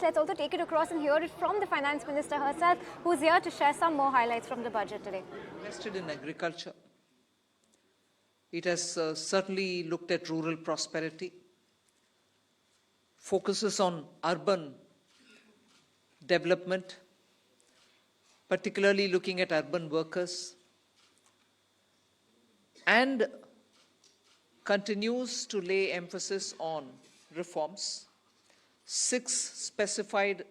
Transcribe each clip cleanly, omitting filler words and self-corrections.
Let's also take it across and hear it from the Finance Minister herself, who's here to share some more highlights from the budget today. Invested in agriculture. It has certainly looked at rural prosperity, focuses on urban development, particularly looking at urban workers, and continues to lay emphasis on reforms. 6 specified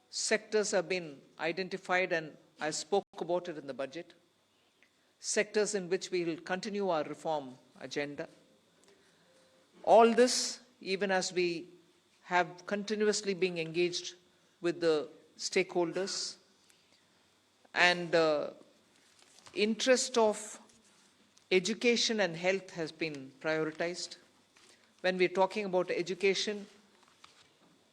sectors have been identified, and I spoke about it in the budget. Sectors in which we will continue our reform agenda. All this, even as we have continuously been engaged with the stakeholders, and interest of education and health has been prioritized. When we're talking about education,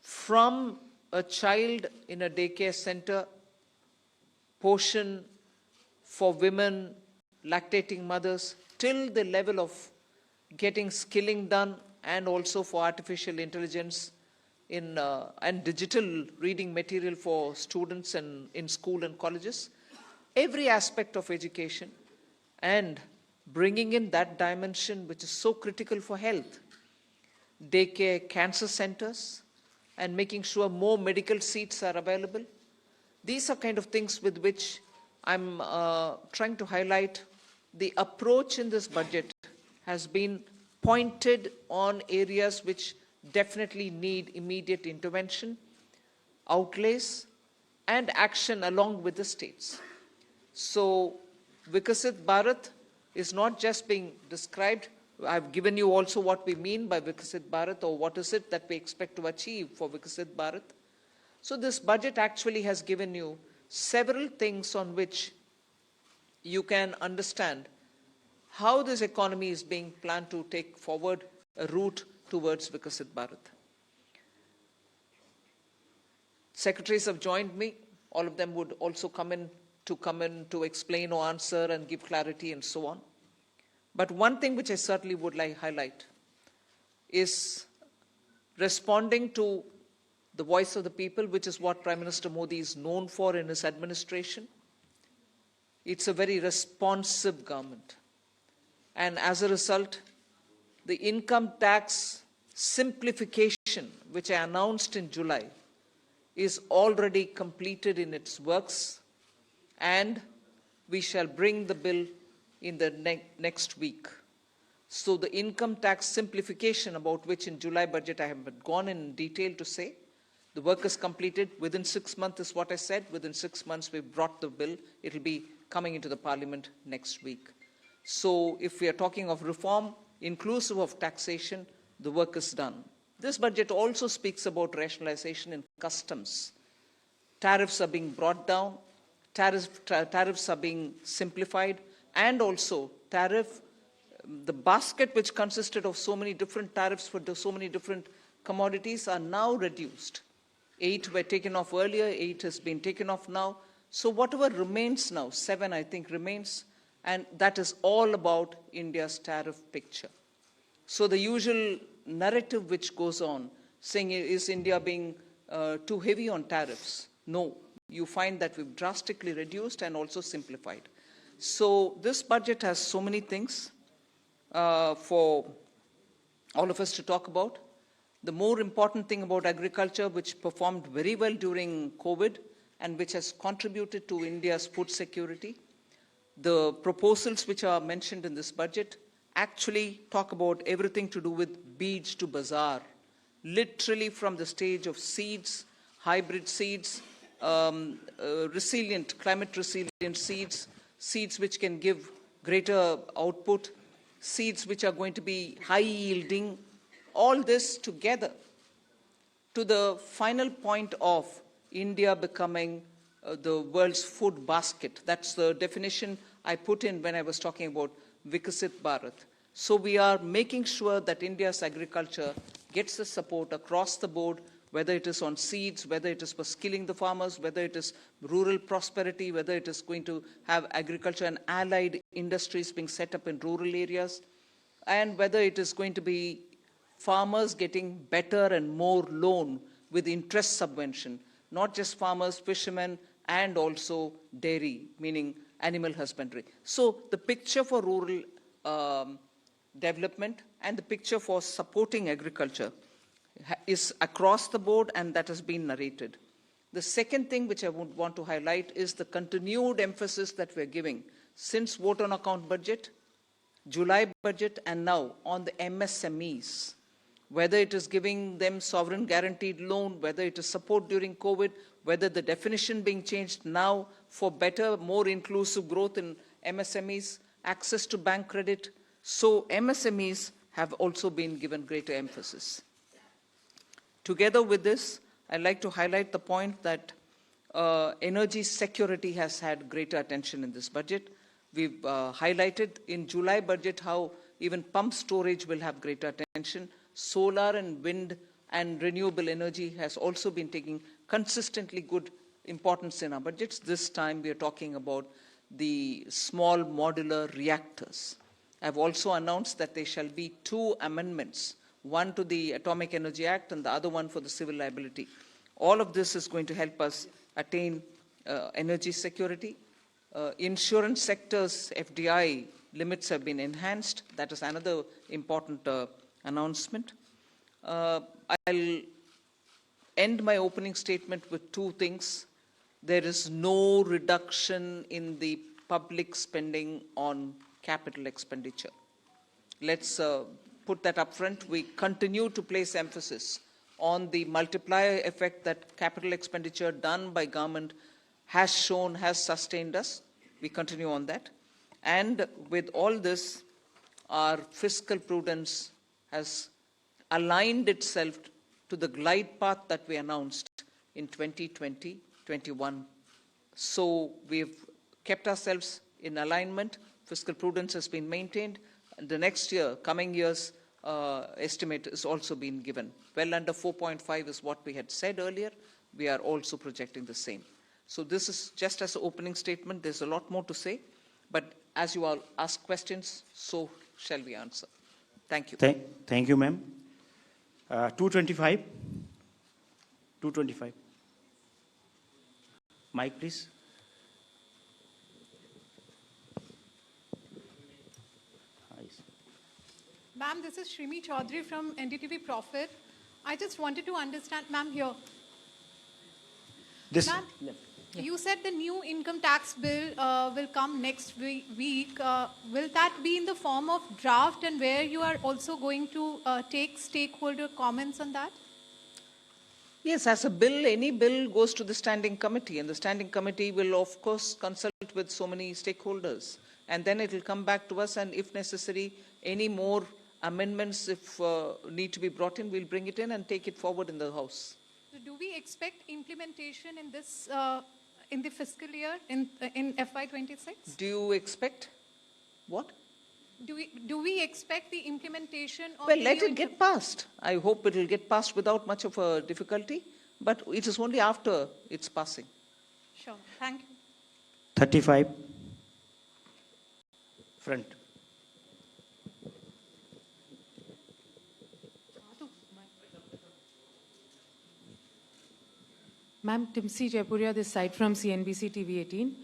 from a child in a daycare center, portion for women, lactating mothers, till the level of getting skilling done, and also for artificial intelligence and digital reading material for students and in school and colleges. Every aspect of education and bringing in that dimension which is so critical for health. Daycare, cancer centers, and making sure more medical seats are available. These are kind of things with which I'm trying to highlight. The approach in this budget has been pointed on areas which definitely need immediate intervention, outlays, and action along with the states. So Vikasit Bharat is not just being described. I've given you also what we mean by Vikasit Bharat, or what is it that we expect to achieve for Vikasit Bharat. So this budget actually has given you several things on which you can understand how this economy is being planned to take forward a route towards Vikasit Bharat. Secretaries have joined me. All of them would also come in to explain or answer and give clarity and so on. But one thing which I certainly would like to highlight is responding to the voice of the people, which is what Prime Minister Modi is known for in his administration. It's a very responsive government. And as a result, the income tax simplification, which I announced in July, is already completed in its works, and we shall bring the bill in the next week. So the income tax simplification, about which in July budget I have gone in detail to say, the work is completed within 6 months is what I said. Within 6 months we've brought the bill. It'll be coming into the parliament next week. So if we are talking of reform, inclusive of taxation, the work is done. This budget also speaks about rationalization in customs. Tariffs are being brought down, tariffs are being simplified, and also the basket which consisted of so many different tariffs for so many different commodities are now reduced. 8 were taken off earlier, 8 has been taken off now. So whatever remains now, 7 I think remains, and that is all about India's tariff picture. So the usual narrative which goes on, saying is India being too heavy on tariffs? No, you find that we've drastically reduced and also simplified. So this budget has so many things for all of us to talk about. The more important thing about agriculture, which performed very well during COVID and which has contributed to India's food security, the proposals which are mentioned in this budget actually talk about everything to do with beej to bazaar, literally from the stage of seeds, hybrid seeds, climate resilient seeds, seeds which can give greater output, seeds which are going to be high yielding, all this together to the final point of India becoming the world's food basket. That's the definition I put in when I was talking about Vikasit Bharat. So we are making sure that India's agriculture gets the support across the board, whether it is on seeds, whether it is for skilling the farmers, whether it is rural prosperity, whether it is going to have agriculture and allied industries being set up in rural areas, and whether it is going to be farmers getting better and more loan with interest subvention, not just farmers, fishermen, and also dairy, meaning animal husbandry. So the picture for rural development and the picture for supporting agriculture is across the board, and that has been narrated. The second thing which I would want to highlight is the continued emphasis that we're giving since vote on account budget, July budget, and now on the MSMEs, whether it is giving them sovereign guaranteed loan, whether it is support during COVID, whether the definition being changed now for better, more inclusive growth in MSMEs, access to bank credit. So MSMEs have also been given greater emphasis. Together with this, I'd like to highlight the point that energy security has had greater attention in this budget. We've highlighted in July budget how even pump storage will have greater attention. Solar and wind and renewable energy has also been taking consistently good importance in our budgets. This time we are talking about the small modular reactors. I've also announced that there shall be 2 amendments, one to the Atomic Energy Act and the other one for the civil liability. All of this is going to help us attain energy security. Insurance sector's FDI limits have been enhanced. That is another important announcement. I'll end my opening statement with 2 things. There is no reduction in the public spending on capital expenditure. Let's put that up front. We continue to place emphasis on the multiplier effect that capital expenditure done by government has shown, has sustained us. We continue on that. And with all this, our fiscal prudence has aligned itself to the glide path that we announced in 2020-21. So we've kept ourselves in alignment. Fiscal prudence has been maintained. And the next year, coming year's estimate is also been given. Well under 4.5 is what we had said earlier. We are also projecting the same. So this is just as an opening statement. There's a lot more to say. But as you all ask questions, so shall we answer. Thank you. Thank you, ma'am. 225. 225. Mic, please. Ma'am, this is Shrimi Chaudhary from NDTV Profit. I just wanted to understand, ma'am, here. This. Ma'am, you said the new income tax bill will come next week. Will that be in the form of draft, and where you are also going to take stakeholder comments on that? Yes, as a bill, any bill goes to the standing committee, and the standing committee will, of course, consult with so many stakeholders. And then it will come back to us, and if necessary, any more amendments, if need to be brought in, we'll bring it in and take it forward in the House. So do we expect implementation in this, in the fiscal year, in FY26? Do you expect what? Do we expect the implementation of Well, let it get passed. I hope it will get passed without much of a difficulty, but it is only after its passing. Sure. Thank you. 35. Front. Ma'am, Timsi Jaipuria, this side from CNBC TV 18.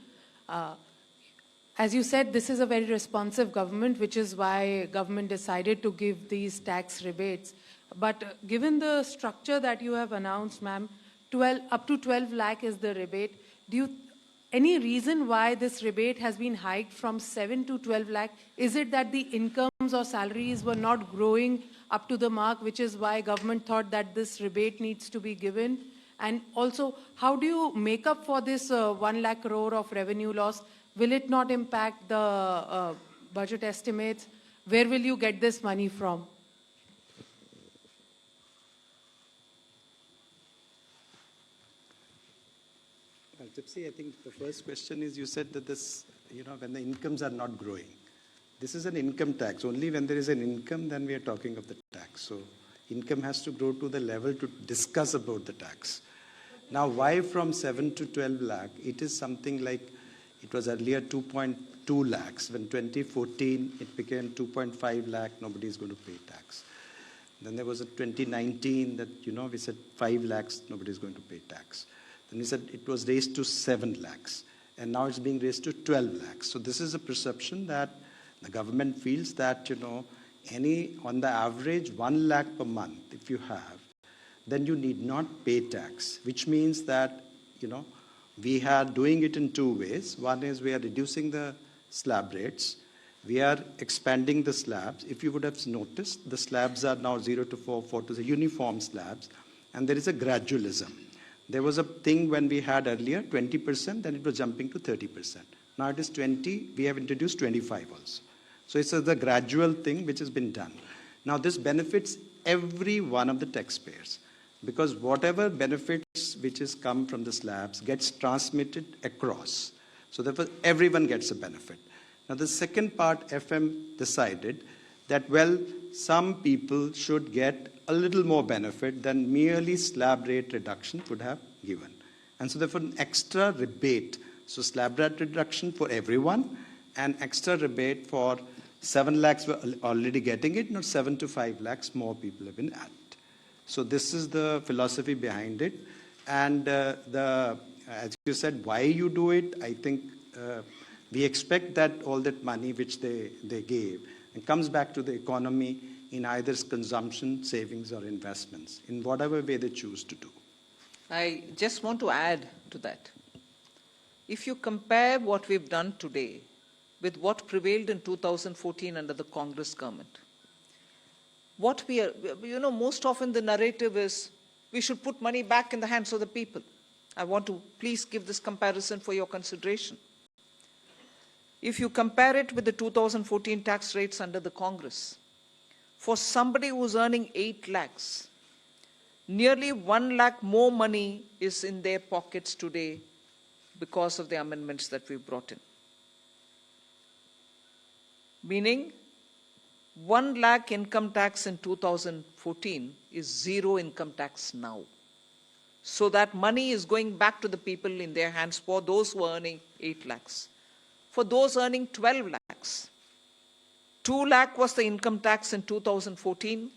As you said, this is a very responsive government, which is why government decided to give these tax rebates. But given the structure that you have announced, ma'am, up to 12 lakh is the rebate. Any reason why this rebate has been hiked from 7 to 12 lakh? Is it that the incomes or salaries were not growing up to the mark, which is why government thought that this rebate needs to be given? And also, how do you make up for this 1 lakh crore of revenue loss? Will it not impact the budget estimates? Where will you get this money from? Well, Gypsy, I think the first question is, you said that this, when the incomes are not growing. This is an income tax. Only when there is an income, then we are talking of the tax. So income has to grow to the level to discuss about the tax. Now, why from 7 to 12 lakh? It is something like, it was earlier 2.2 lakhs. When 2014, it became 2.5 lakh, nobody is going to pay tax. Then there was a 2019 that, we said 5 lakhs, nobody's going to pay tax. Then we said it was raised to 7 lakhs. And now it's being raised to 12 lakhs. So this is a perception that the government feels that, on the average 1 lakh per month, if you have, then you need not pay tax, which means that, we are doing it in 2 ways. One is we are reducing the slab rates. We are expanding the slabs. If you would have noticed, the slabs are now 0 to 4, 4 to 6, uniform slabs, and there is a gradualism. There was a thing when we had earlier 20%, then it was jumping to 30%. Now it is 20, we have introduced 25 also. So it's the gradual thing which has been done. Now this benefits every one of the taxpayers, because whatever benefits which has come from the slabs gets transmitted across. So therefore everyone gets a benefit. Now the second part, FM decided that, well, some people should get a little more benefit than merely slab rate reduction would have given. And so therefore an extra rebate, so slab rate reduction for everyone, and extra rebate for 7 lakhs were already getting it, now 7 to 5 lakhs more people have been added. So this is the philosophy behind it. And as you said, why you do it, I think we expect that all that money which they gave, it comes back to the economy in either consumption, savings, or investments, in whatever way they choose to do. I just want to add to that. If you compare what we've done today with what prevailed in 2014 under the Congress government, what we are, most often the narrative is we should put money back in the hands of the people. I want to please give this comparison for your consideration. If you compare it with the 2014 tax rates under the Congress, for somebody who's earning 8 lakhs, nearly 1 lakh more money is in their pockets today because of the amendments that we've brought in. Meaning, 1 lakh income tax in 2014 is 0 income tax now. So that money is going back to the people in their hands for those who are earning 8 lakhs. For those earning 12 lakhs, 2 lakh was the income tax in 2014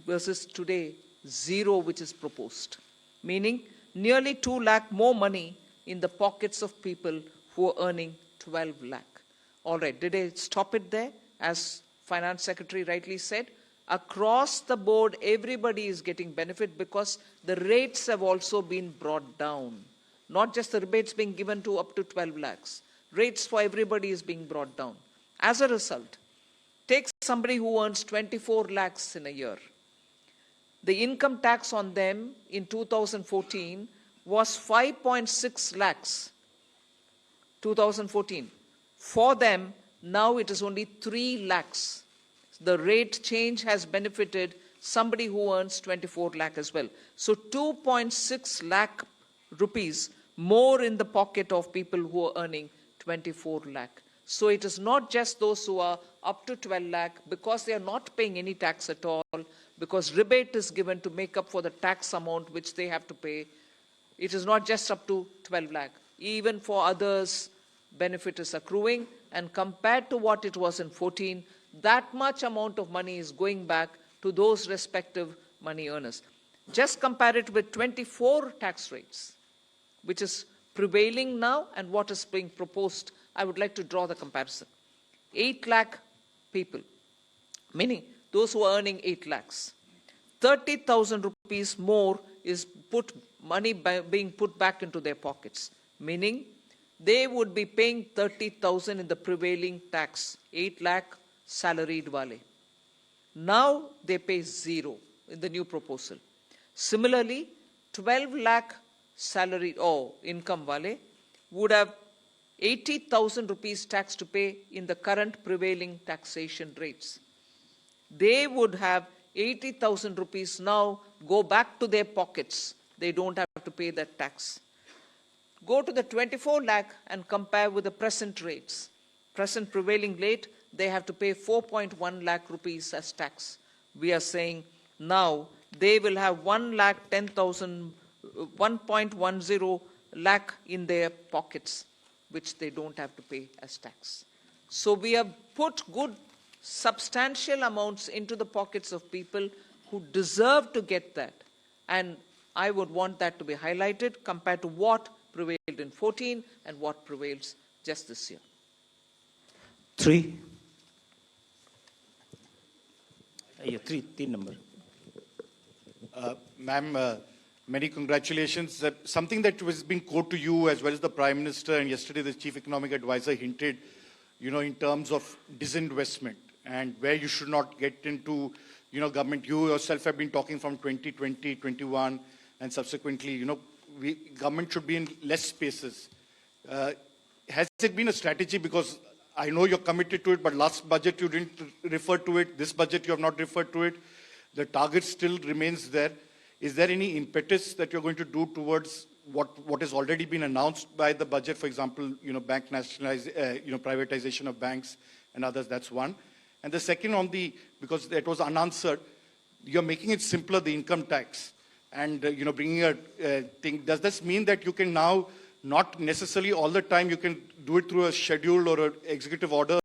versus today 0 which is proposed. Meaning nearly 2 lakh more money in the pockets of people who are earning 12 lakh. All right, did I stop it there? As Finance Secretary rightly said, across the board everybody is getting benefit because the rates have also been brought down. Not just the rebates being given to up to 12 lakhs. Rates for everybody is being brought down. As a result, take somebody who earns 24 lakhs in a year. The income tax on them in 2014 was 5.6 lakhs. 2014. For them, now it is only 3 lakhs. The rate change has benefited somebody who earns 24 lakh as well. So 2.6 lakh rupees more in the pocket of people who are earning 24 lakh. So it is not just those who are up to 12 lakh because they are not paying any tax at all, because rebate is given to make up for the tax amount which they have to pay. It is not just up to 12 lakh. Even for others, benefit is accruing, and compared to what it was in 14, that much amount of money is going back to those respective money earners. Just compare it with 24 tax rates, which is prevailing now, and what is being proposed. I would like to draw the comparison. 8 lakh people, meaning those who are earning 8 lakhs. 30,000 rupees more is being put back into their pockets, meaning they would be paying 30,000 in the prevailing tax, 8 lakh salaried wale. Now they pay 0 in the new proposal. Similarly, 12 lakh salary or income wale would have 80,000 rupees tax to pay in the current prevailing taxation rates. They would have 80,000 rupees now go back to their pockets. They don't have to pay that tax. Go to the 24 lakh and compare with the present rates. Present prevailing rate, they have to pay 4.1 lakh rupees as tax. We are saying now they will have 1.10 lakh in their pockets, which they don't have to pay as tax. So we have put good substantial amounts into the pockets of people who deserve to get that. And I would want that to be highlighted compared to what prevailed in 14 and what prevails just this year. 3. Yeah, 3 number. Ma'am, many congratulations. Something that was being quoted to you as well as the Prime Minister and yesterday the Chief Economic Advisor hinted, in terms of disinvestment and where you should not get into, government. You yourself have been talking from 2020, 21 and subsequently, government should be in less spaces. Has it been a strategy? Because I know you're committed to it, but last budget you didn't refer to it. This budget you have not referred to it. The target still remains there. Is there any impetus that you're going to do towards what has already been announced by the budget? For example, bank privatization of banks and others. That's one. And the second because it was unanswered, you're making it simpler, the income tax, and bringing a thing. Does this mean that you can now not necessarily all the time you can do it through a schedule or an executive order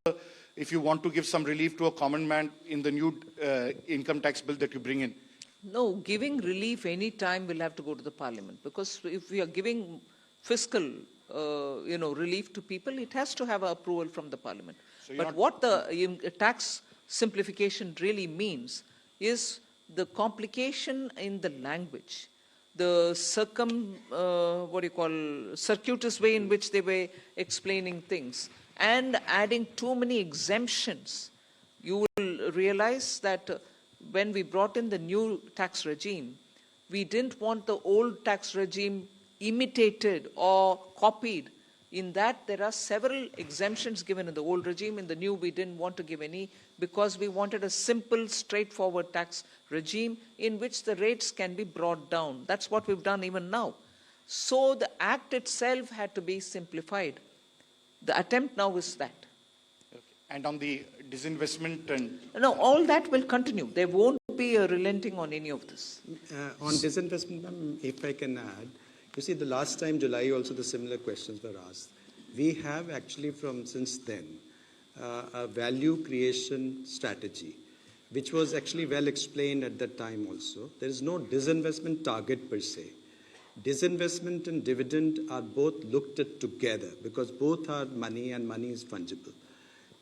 if you want to give some relief to a common man in the new income tax bill that you bring in? No, giving relief any time will have to go to the parliament, because if we are giving fiscal, relief to people, it has to have approval from the parliament. So but what the tax simplification really means is the complication in the language, the circuitous way in which they were explaining things, and adding too many exemptions. You will realize that when we brought in the new tax regime, we didn't want the old tax regime imitated or copied. In that, there are several exemptions given in the old regime. In the new, we didn't want to give any, because we wanted a simple, straightforward tax regime in which the rates can be brought down. That's what we've done even now. So the act itself had to be simplified. The attempt now is that. Okay. And on the disinvestment and... No, all that will continue. There won't be a relenting on any of this. On disinvestment, if I can add, you see, the last time, July, also the similar questions were asked. We have actually since then, a value creation strategy, which was actually well explained at that time also. There is no disinvestment target per se. Disinvestment and dividend are both looked at together because both are money and money is fungible.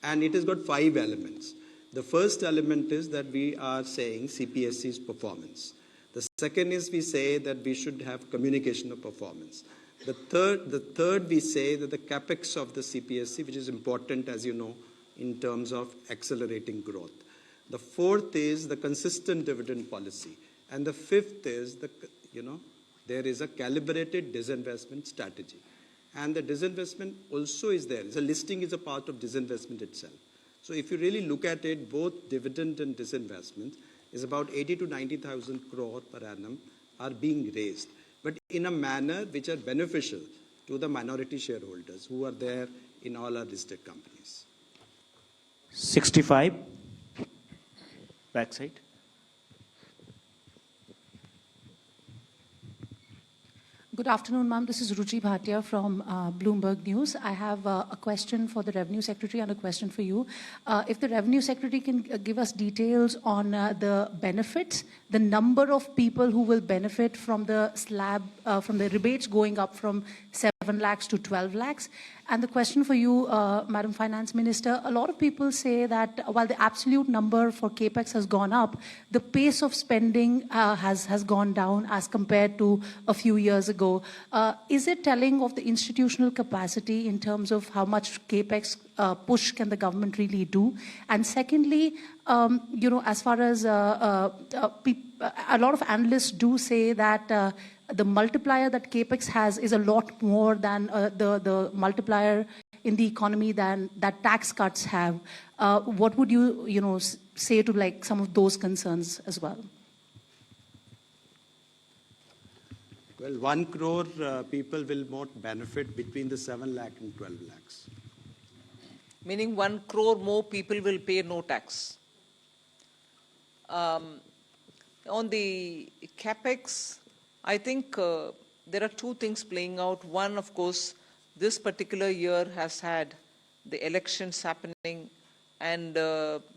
And it has got 5 elements. The first element is that we are saying CPSC's performance. The second is we say that we should have communication of performance. The third we say that the Capex of the CPSC, which is important, as you know, in terms of accelerating growth. The fourth is the consistent dividend policy. And the fifth is, there is a calibrated disinvestment strategy. And the disinvestment also is there. The listing is a part of disinvestment itself. So if you really look at it, both dividend and disinvestment is about 80 to 90,000 crore per annum are being raised, but in a manner which are beneficial to the minority shareholders who are there in all our listed companies. 65. Backside. Good afternoon, ma'am. This is Ruchi Bhatia from Bloomberg News. I have a question for the Revenue Secretary and a question for you. If the Revenue Secretary can give us details on the benefits, the number of people who will benefit from the slab, from the rebates going up from 7 lakhs to 12 lakhs. And the question for you, Madam Finance Minister, a lot of people say that while the absolute number for Capex has gone up, the pace of spending has gone down as compared to a few years ago. Is it telling of the institutional capacity in terms of how much Capex push can the government really do? And secondly, as far as a lot of analysts do say that the multiplier that Capex has is a lot more than the multiplier in the economy than that tax cuts have. What would you, say to some of those concerns as well? Well, 1 crore people will more benefit between the 7 lakh and 12 lakhs. Meaning 1 crore more people will pay no tax. On the Capex, I think there are 2 things playing out. One, of course, this particular year has had the elections happening, and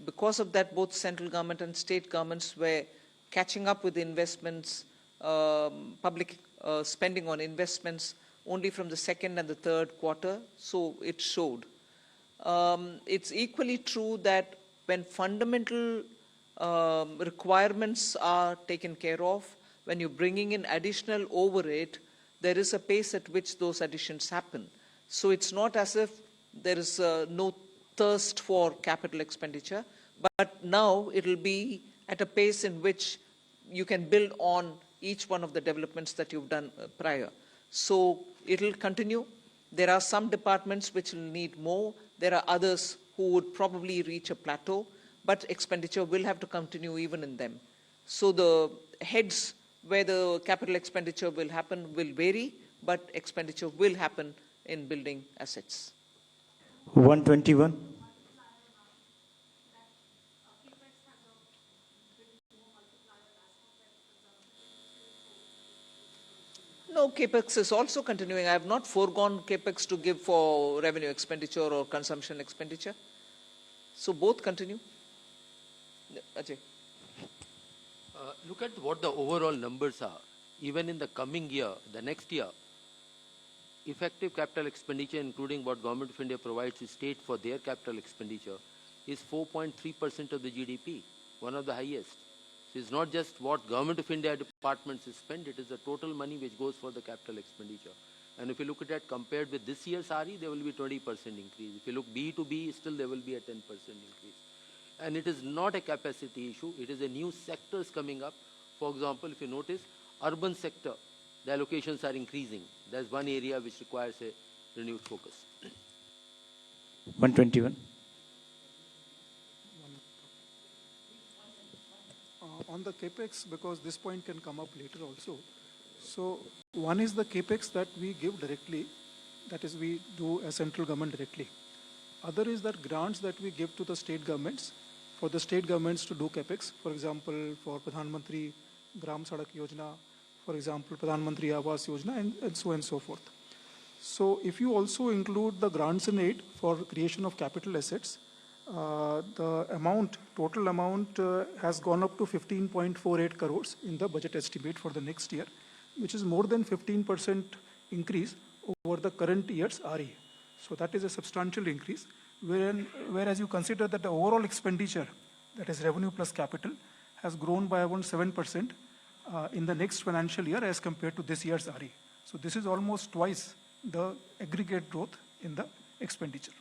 because of that, both central government and state governments were catching up with investments, public spending on investments only from the second and the third quarter, so it showed. It's equally true that when fundamental requirements are taken care of, when you're bringing in additional overhead, there is a pace at which those additions happen. So it's not as if there is no thirst for capital expenditure, but now it'll be at a pace in which you can build on each one of the developments that you've done prior. So it'll continue. There are some departments which will need more. There are others who would probably reach a plateau, but expenditure will have to continue even in them. So the heads where the capital expenditure will happen will vary, but expenditure will happen in building assets. 121. No, Capex is also continuing. I have not foregone Capex to give for revenue expenditure or consumption expenditure. So both continue. Ajay. Look at what the overall numbers are. Even in the coming year, the next year, effective capital expenditure, including what Government of India provides to state for their capital expenditure, is 4.3% of the GDP, one of the highest. So it's not just what Government of India departments spend, it is the total money which goes for the capital expenditure. And if you look at that compared with this year's RE, there will be 20% increase. If you look B to B, still there will be a 10% increase. And it is not a capacity issue, it is a new sectors coming up. For example, if you notice, urban sector, the allocations are increasing. That's one area which requires a renewed focus. 121. On the Capex, because this point can come up later also. So one is the Capex that we give directly, that is we do as central government directly. Other is that grants that we give to the state governments, for the state governments to do Capex. For example, for Pradhan Mantri Gram Sadak Yojana, for example, Pradhan Mantri Awas Yojana, and so on and so forth. So if you also include the grants and aid for creation of capital assets, the amount, total amount has gone up to 15.48 crores in the budget estimate for the next year, which is more than 15% increase over the current year's RE. So that is a substantial increase, whereas you consider that the overall expenditure, that is revenue plus capital, has grown by around 7% in the next financial year as compared to this year's RE. So this is almost twice the aggregate growth in the expenditure.